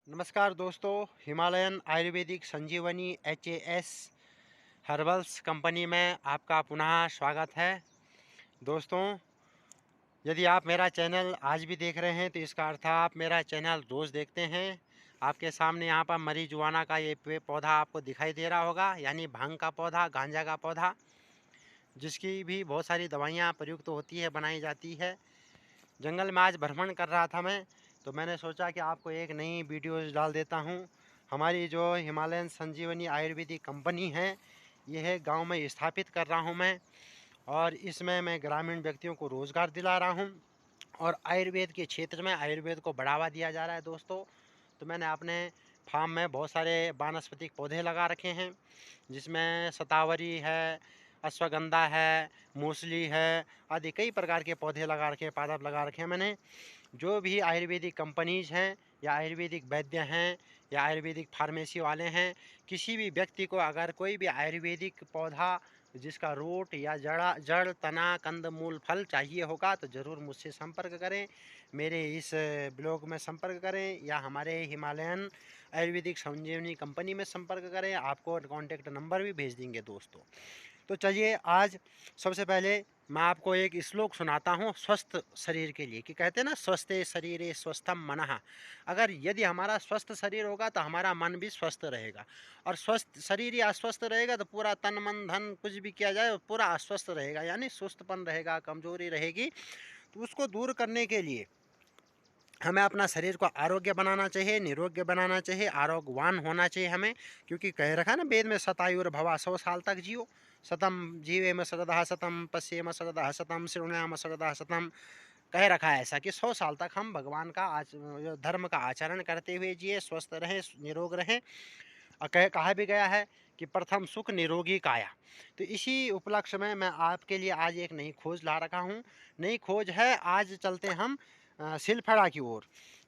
नमस्कार दोस्तों, Himalayan Ayurvedic Sanjeevani HAS herbals company में आपका पुनः स्वागत है। दोस्तों, यदि आप मेरा चैनल आज भी देख रहे हैं तो इसका अर्थ है आप मेरा चैनल रोज़ देखते हैं। आपके सामने यहाँ पर मरीजुआना का ये पौधा आपको दिखाई दे रहा होगा, यानी भांग का पौधा, गांजा का पौधा, जिसकी भी बहुत सारी दवाइयाँ प्रयुक्त होती है, बनाई जाती है। जंगल में आज भ्रमण कर रहा था मैं, तो मैंने सोचा कि आपको एक नई वीडियोज़ डाल देता हूँ। हमारी जो हिमालयन संजीवनी आयुर्वेदिक कंपनी है, ये है गाँव में स्थापित कर रहा हूँ मैं, और इसमें मैं ग्रामीण व्यक्तियों को रोज़गार दिला रहा हूँ और आयुर्वेद के क्षेत्र में आयुर्वेद को बढ़ावा दिया जा रहा है दोस्तों। तो मैंने अपने फार्म में बहुत सारे वानस्पतिक पौधे लगा रखे हैं, जिसमें शतावरी है, अश्वगंधा है, मूसली है, आदि कई प्रकार के पौधे लगा रखे हैं, पादप लगा रखे हैं मैंने। जो भी आयुर्वेदिक कंपनीज़ हैं या आयुर्वेदिक वैद्य हैं या आयुर्वेदिक फार्मेसी वाले हैं, किसी भी व्यक्ति को अगर कोई भी आयुर्वेदिक पौधा जिसका रूट या जड़, तना, कंद, मूल, फल चाहिए होगा तो ज़रूर मुझसे संपर्क करें। मेरे इस ब्लॉग में संपर्क करें या हमारे हिमालयन आयुर्वेदिक संजीवनी कंपनी में संपर्क करें। आपको कॉन्टैक्ट नंबर भी भेज देंगे दोस्तों। तो चलिए आज सबसे पहले मैं आपको एक श्लोक सुनाता हूँ स्वस्थ शरीर के लिए, कि कहते हैं ना, स्वस्थे शरीरे स्वस्थम मनः। अगर यदि हमारा स्वस्थ शरीर होगा तो हमारा मन भी स्वस्थ रहेगा, और स्वस्थ शरीर या अस्वस्थ रहेगा तो पूरा तन मन धन कुछ भी किया जाए पूरा अस्वस्थ रहेगा, यानी सुस्तपन रहेगा, कमजोरी रहेगी। तो उसको दूर करने के लिए हमें अपना शरीर को आरोग्य बनाना चाहिए, निरोग्य बनाना चाहिए, आरोग्यवान होना चाहिए हमें। क्योंकि कह रखा है ना वेद में, शतायुर्भवा, 100 साल तक जियो। शतम जीवेम शरदः शतम, पश्येम शरदः शतम, शृणुयाम शरदः शतम। कह रखा है ऐसा कि 100 साल तक हम भगवान का धर्म का आचरण करते हुए जिए, स्वस्थ रहें, निरोग रहें। और कहा भी गया है कि प्रथम सुख निरोगी काया। तो इसी उपलक्ष्य में मैं आपके लिए आज एक नई खोज ला रखा हूँ। नई खोज है, आज चलते हम सिलफड़ा की ओर।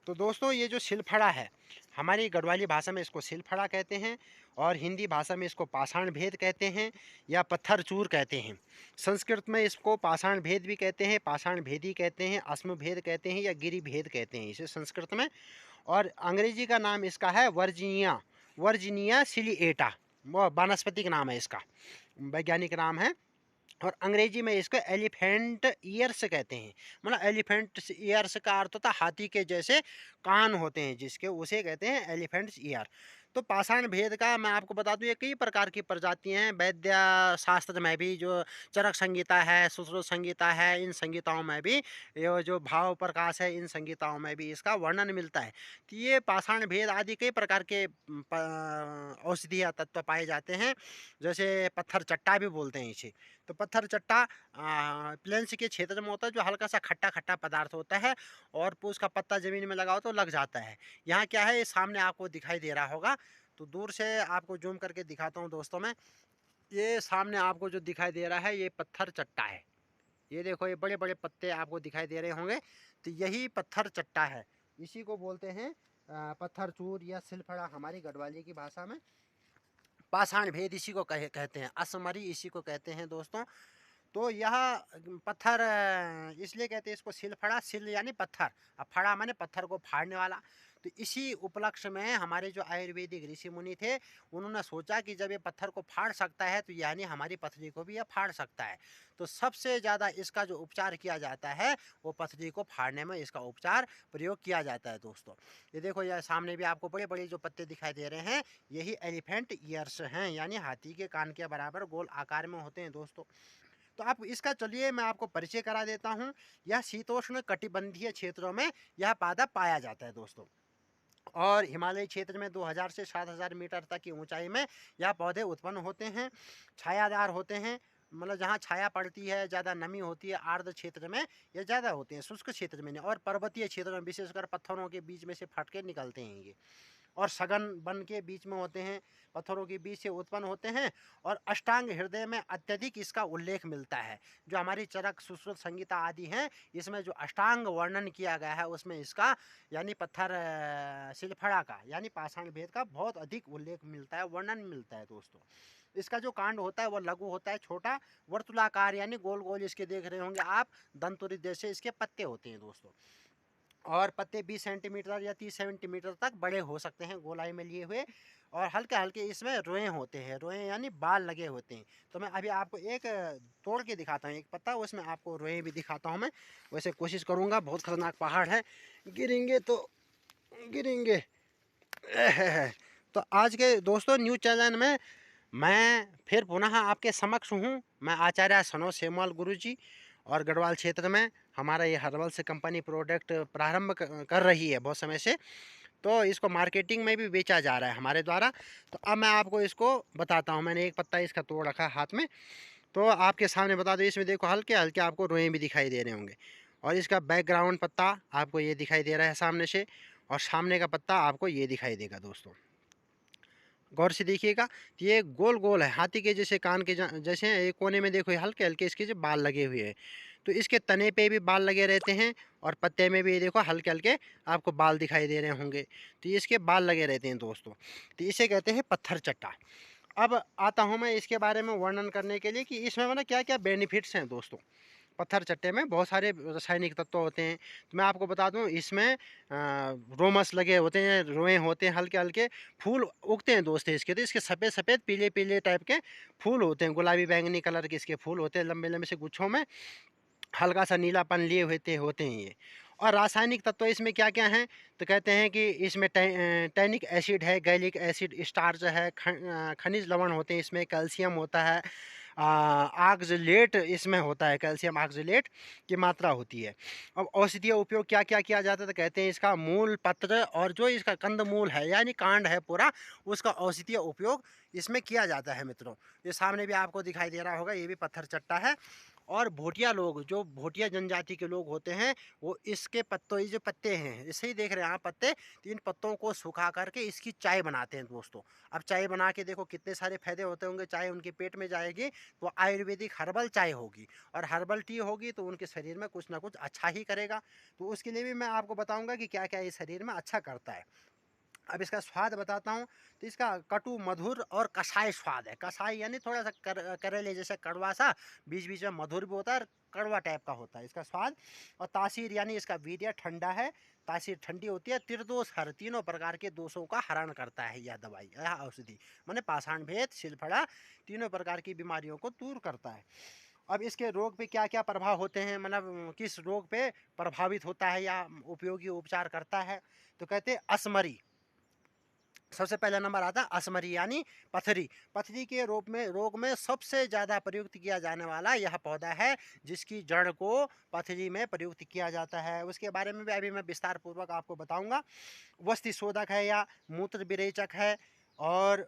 तो दोस्तों, ये जो सिलफड़ा है, हमारी गढ़वाली भाषा में इसको सिलफड़ा कहते हैं, और हिंदी भाषा में इसको पाषाण भेद कहते हैं या पत्थर चूर कहते हैं। संस्कृत में इसको पाषाण भेद भी कहते हैं, पाषाण भेदी कहते हैं, अस्म भेद कहते हैं या गिरि भेद कहते हैं इसे संस्कृत में। और अंग्रेजी का नाम इसका है वर्जीनिया, वर्जीनिया सिलिएटा। वो वानस्पतिक नाम है इसका, वैज्ञानिक नाम है। और अंग्रेजी में इसको एलिफेंट ईयर्स कहते हैं। मतलब एलिफेंट ईयर्स का अर्थ होता है हाथी के जैसे कान होते हैं जिसके, उसे कहते हैं एलिफेंट ईयर। तो पाषाण भेद का मैं आपको बता दूं, ये कई प्रकार की प्रजातियां हैं। वैद्य शास्त्र में भी जो चरक संहिता है, सुश्रुत संहिता है, इन संहिताओं में भी, ये जो भाव प्रकाश है, इन संहिताओं में भी इसका वर्णन मिलता है। तो ये पाषाण भेद आदि कई प्रकार के औषधीय तत्व पाए जाते हैं। जैसे पत्थर चट्टा भी बोलते हैं इसे। तो पत्थर चट्टा प्लेन्स के क्षेत्र में होता है, जो हल्का सा खट्टा खट्टा पदार्थ होता है, और उसका पत्ता जमीन में लगाओ तो लग जाता है। यहाँ क्या है, ये सामने आपको दिखाई दे रहा होगा, तो दूर से आपको जूम करके दिखाता हूँ दोस्तों मैं। ये सामने आपको जो दिखाई दे रहा है, ये पत्थर चट्टा है। ये देखो, ये बड़े बड़े पत्ते आपको दिखाई दे रहे होंगे, तो यही पत्थर चट्टा है। इसी को बोलते हैं पत्थर चूर या सिलफड़ा हमारी गढ़वाली की भाषा में। पाषाण भेद इसी को कहते हैं, असमरी इसी को कहते हैं दोस्तों। तो यह पत्थर इसलिए कहते हैं इसको सिलफड़ा, सिल यानी पत्थर, अब फड़ा माने पत्थर को फाड़ने वाला। तो इसी उपलक्ष्य में हमारे जो आयुर्वेदिक ऋषि मुनि थे, उन्होंने सोचा कि जब ये पत्थर को फाड़ सकता है तो यानी हमारी पथरी को भी यह फाड़ सकता है। तो सबसे ज़्यादा इसका जो उपचार किया जाता है, वो पथरी को फाड़ने में इसका उपचार प्रयोग किया जाता है दोस्तों। ये देखो, यह सामने भी आपको बड़े बड़े जो पत्ते दिखाई दे रहे हैं, यही एलिफेंट ईयर्स हैं, यानी हाथी के कान के बराबर गोल आकार में होते हैं दोस्तों। तो आप इसका, चलिए मैं आपको परिचय करा देता हूँ। यह शीतोष्ण कटिबंधीय क्षेत्रों में यह पादप पाया जाता है दोस्तों, और हिमालय क्षेत्र में 2000 से 7000 मीटर तक की ऊंचाई में यह पौधे उत्पन्न होते हैं। छायादार होते हैं, मतलब जहाँ छाया पड़ती है, ज़्यादा नमी होती है, आर्द्र क्षेत्र में ये ज़्यादा होते हैं, शुष्क क्षेत्र में नहीं। और पर्वतीय क्षेत्र में विशेषकर पत्थरों के बीच में से फट के निकलते हैं ये, और सघन वन के बीच में होते हैं, पत्थरों के बीच से उत्पन्न होते हैं। और अष्टांग हृदय में अत्यधिक इसका उल्लेख मिलता है। जो हमारी चरक, सुश्रुत संहिता आदि हैं, इसमें जो अष्टांग वर्णन किया गया है उसमें इसका, यानी पत्थर सिलफड़ा का, यानी पाषाण भेद का बहुत अधिक उल्लेख मिलता है, वर्णन मिलता है दोस्तों। इसका जो कांड होता है वो लघु होता है, छोटा, वर्तुलाकार, यानी गोल गोल इसके देख रहे होंगे आप, दंतुरित जैसे इसके पत्ते होते हैं दोस्तों। और पत्ते 20 सेंटीमीटर या 30 सेंटीमीटर तक बड़े हो सकते हैं गोलाई में लिए हुए। और हल्के हल्के इसमें रोए होते हैं, रोए यानी बाल लगे होते हैं। तो मैं अभी आपको एक तोड़ के दिखाता हूँ एक पत्ता, उसमें आपको रोए भी दिखाता हूँ मैं। वैसे कोशिश करूँगा, बहुत खतरनाक पहाड़ है, गिरेंगे तो गिरेंगे। तो आज के दोस्तों न्यूज़ चैनल में मैं फिर पुनः आपके समक्ष हूँ। मैं आचार्य सनोज सेमवाल गुरुजी, और गढ़वाल क्षेत्र में हमारा ये हर्बल से कंपनी प्रोडक्ट प्रारंभ कर रही है बहुत समय से। तो इसको मार्केटिंग में भी बेचा जा रहा है हमारे द्वारा। तो अब मैं आपको इसको बताता हूँ। मैंने एक पत्ता इसका तोड़ रखा है हाथ में, तो आपके सामने बता दो। इसमें देखो हल्के हल्के आपको रोएं भी दिखाई दे रहे होंगे, और इसका बैकग्राउंड पत्ता आपको ये दिखाई दे रहा है सामने से, और सामने का पत्ता आपको ये दिखाई देगा दोस्तों। गौर से देखिएगा, ये गोल गोल है, हाथी के जैसे कान के जैसे हैं। एक कोने में देखो हल्के हल्के इसके जो बाल लगे हुए हैं, तो इसके तने पे भी बाल लगे रहते हैं, और पत्ते में भी देखो हल्के हल्के आपको बाल दिखाई दे रहे होंगे। तो इसके बाल लगे रहते हैं दोस्तों। तो इसे कहते हैं पत्थर चट्टा। अब आता हूँ मैं इसके बारे में वर्णन करने के लिए कि इसमें मतलब क्या क्या बेनिफिट्स हैं दोस्तों। पत्थर चट्टे में बहुत सारे रासायनिक तत्व होते हैं। तो मैं आपको बता दूं, इसमें रोमस लगे होते हैं, रोए होते हैं, हल्के हल्के फूल उगते हैं दोस्तों इसके। तो इसके सफ़ेद सफ़ेद पीले पीले टाइप के फूल होते हैं, गुलाबी बैंगनी कलर के इसके फूल होते हैं, लंबे लंबे से गुच्छों में हल्का सा नीलापन लिए होते हैं ये। और रासायनिक तत्व इसमें क्या क्या हैं, तो कहते हैं कि इसमें टैनिक एसिड है, गैलिक एसिड, स्टार्च है, खनिज लवण होते हैं, इसमें कैल्शियम होता है, ऑक्सलेट इसमें होता है, कैल्शियम ऑक्सलेट की मात्रा होती है। अब औषधीय उपयोग क्या क्या किया जाता है, तो कहते हैं इसका मूल, पत्र और जो इसका कंद मूल है यानी कांड है पूरा, उसका औषधीय उपयोग इसमें किया जाता है मित्रों। ये सामने भी आपको दिखाई दे रहा होगा, ये भी पत्थर चट्टा है। और भोटिया लोग, जो भोटिया जनजाति के लोग होते हैं, वो इसके पत्तों, ये जो पत्ते हैं इसे ही देख रहे हैं आप पत्ते, तो इन पत्तों को सुखा करके इसकी चाय बनाते हैं दोस्तों। अब चाय बना के देखो कितने सारे फायदे होते होंगे। चाय उनके पेट में जाएगी तो आयुर्वेदिक हर्बल चाय होगी, और हर्बल टी होगी तो उनके शरीर में कुछ ना कुछ अच्छा ही करेगा। तो उसके लिए भी मैं आपको बताऊंगा कि क्या क्या ये शरीर में अच्छा करता है। अब इसका स्वाद बताता हूँ, तो इसका कटु मधुर और कषाय स्वाद है। कषाय यानी थोड़ा सा करेले जैसा कड़वा सा, बीच बीच में मधुर भी होता है और कड़वा टाइप का होता है इसका स्वाद। और तासीर यानी इसका वीर्य ठंडा है, तासीर ठंडी होती है। त्रिदोष हर, तीनों प्रकार के दोषों का हरण करता है यह दवाई, यह औषधि। माने पाषाण भेद, शिलफड़ा, तीनों प्रकार की बीमारियों को दूर करता है। अब इसके रोग पे क्या क्या प्रभाव होते हैं, मतलब किस रोग पे प्रभावित होता है या उपयोगी उपचार करता है, तो कहते हैं असमरी। सबसे पहला नंबर आता है असमरी यानी पथरी। पथरी के रोग में सबसे ज़्यादा प्रयुक्त किया जाने वाला यह पौधा है, जिसकी जड़ को पथरी में प्रयुक्त किया जाता है। उसके बारे में भी अभी मैं विस्तार पूर्वक आपको बताऊंगा। वस्ति शोधक है या मूत्र विरेचक है, और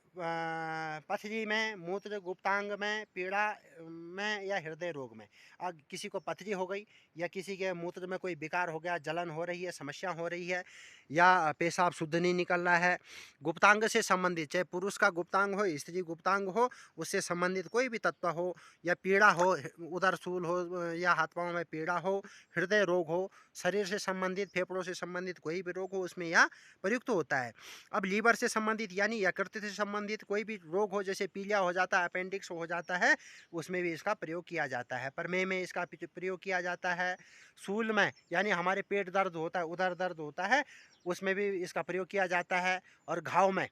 पथरी में, मूत्र गुप्तांग में, पीड़ा में या हृदय रोग में। अब किसी को पथरी हो गई, या किसी के मूत्र में कोई विकार हो गया, जलन हो रही है, समस्या हो रही है, या पेशाब शुद्ध नहीं निकल रहा है, गुप्तांग से संबंधित, चाहे पुरुष का गुप्तांग हो, स्त्री गुप्तांग हो, उससे संबंधित कोई भी तत्व हो, या पीड़ा हो, उदर शूल हो, या हाथ पाँव में पीड़ा हो, हृदय रोग हो, शरीर से संबंधित, फेफड़ों से संबंधित कोई भी रोग हो, उसमें यह प्रयुक्त होता है। अब लीवर से संबंधित यानी यकृत से संबंधित कोई भी रोग हो, जैसे पीलिया हो जाता है, अपेंडिक्स हो जाता है, उसमें भी इसका प्रयोग किया जाता है। प्रमेह में इसका प्रयोग किया जाता है। शूल में यानी हमारे पेट दर्द होता है, उदर दर्द होता है, उसमें भी इसका प्रयोग किया जाता है। और घाव में,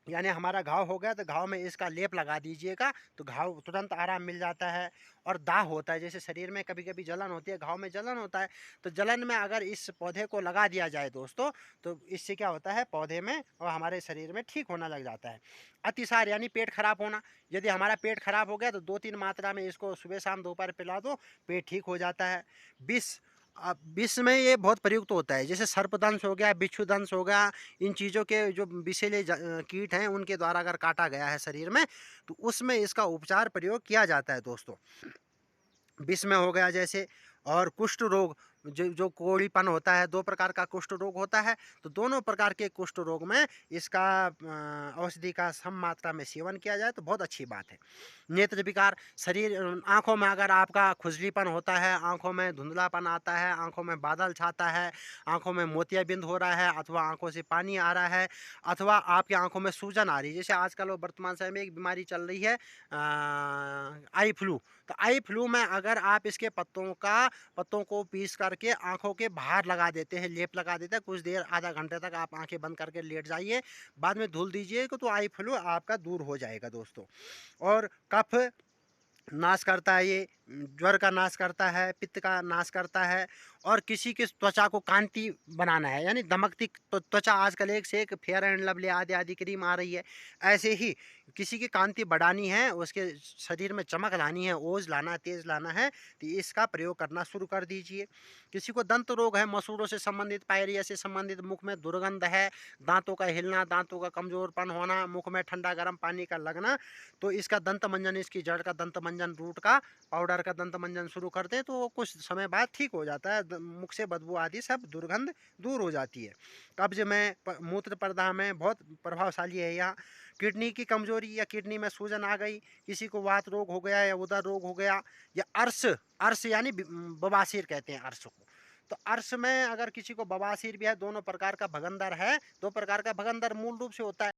यानी हमारा घाव हो गया तो घाव में इसका लेप लगा दीजिएगा, तो घाव तुरंत आराम मिल जाता है। और दाह होता है, जैसे शरीर में कभी कभी जलन होती है, घाव में जलन होता है, तो जलन में अगर इस पौधे को लगा दिया जाए दोस्तों, तो इससे क्या होता है, पौधे में और हमारे शरीर में ठीक होना लग जाता है। अतिसार यानी पेट खराब होना, यदि हमारा पेट खराब हो गया तो 2-3 मात्रा में इसको सुबह शाम दोपहर पिला दो, पेट ठीक हो जाता है। विष, अब विष में ये बहुत प्रयुक्त होता है, जैसे सर्पदंश हो गया, बिच्छुदंश हो गया, इन चीज़ों के जो विषैले कीट हैं उनके द्वारा अगर काटा गया है शरीर में, तो उसमें इसका उपचार प्रयोग किया जाता है दोस्तों। विष में हो गया जैसे। और कुष्ठ रोग, जो जो कोढ़ीपन होता है, 2 प्रकार का कुष्ठ रोग होता है, तो दोनों प्रकार के कुष्ठ रोग में इसका औषधि का सम मात्रा में सेवन किया जाए तो बहुत अच्छी बात है। नेत्र विकार, शरीर, आँखों में अगर आपका खुजलीपन होता है, आँखों में धुंधलापन आता है, आँखों में बादल छाता है, आँखों में मोतियाबिंद हो रहा है, अथवा आँखों से पानी आ रहा है, अथवा आपकी आँखों में सूजन आ रही है, जैसे आजकल वर्तमान समय में एक बीमारी चल रही है, आई फ्लू। तो आई फ्लू में अगर आप इसके पत्तों को पीस करके आँखों के बाहर लगा देते हैं, लेप लगा देते हैं, कुछ देर आधा घंटे तक आप आँखें बंद करके लेट जाइए, बाद में धुल दीजिए तो आई फ्लू आपका दूर हो जाएगा दोस्तों। और कफ नाश करता है ये, ज्वर का नाश करता है, पित्त का नाश करता है, और किसी की त्वचा को कांति बनाना है, यानी दमकती त्वचा आजकल एक से एक फेयर एंड लवली आदि आदि क्रीम आ रही है, ऐसे ही किसी की कांति बढ़ानी है, उसके शरीर में चमक लानी है, ओज लाना है, तेज लाना है, तो इसका प्रयोग करना शुरू कर दीजिए। किसी को दंत रोग है, मसूड़ों से संबंधित, पायरिया से संबंधित, मुख में दुर्गंध है, दांतों का हिलना, दांतों का कमजोरपन होना, मुख में ठंडा गर्म पानी का लगना, तो इसका दंत मंजन, इसकी जड़ का दंत मंजन, रूट का पाउडर का दंत मंजन शुरू कर दे तो कुछ समय बाद ठीक हो जाता है, मुख से बदबू आदि सब दुर्गंध दूर हो जाती है। कब्ज में, मूत्र प्रदाह में बहुत प्रभावशाली है यहाँ। किडनी की कमजोरी या किडनी में सूजन आ गई, किसी को वात रोग हो गया या उदर रोग हो गया, या अर्श, अर्श यानी बवासीर कहते हैं अर्श को, तो अर्श में अगर किसी को बवासीर भी है, दोनों प्रकार का भगंदर है, दो प्रकार का भगंदर मूल रूप से होता है।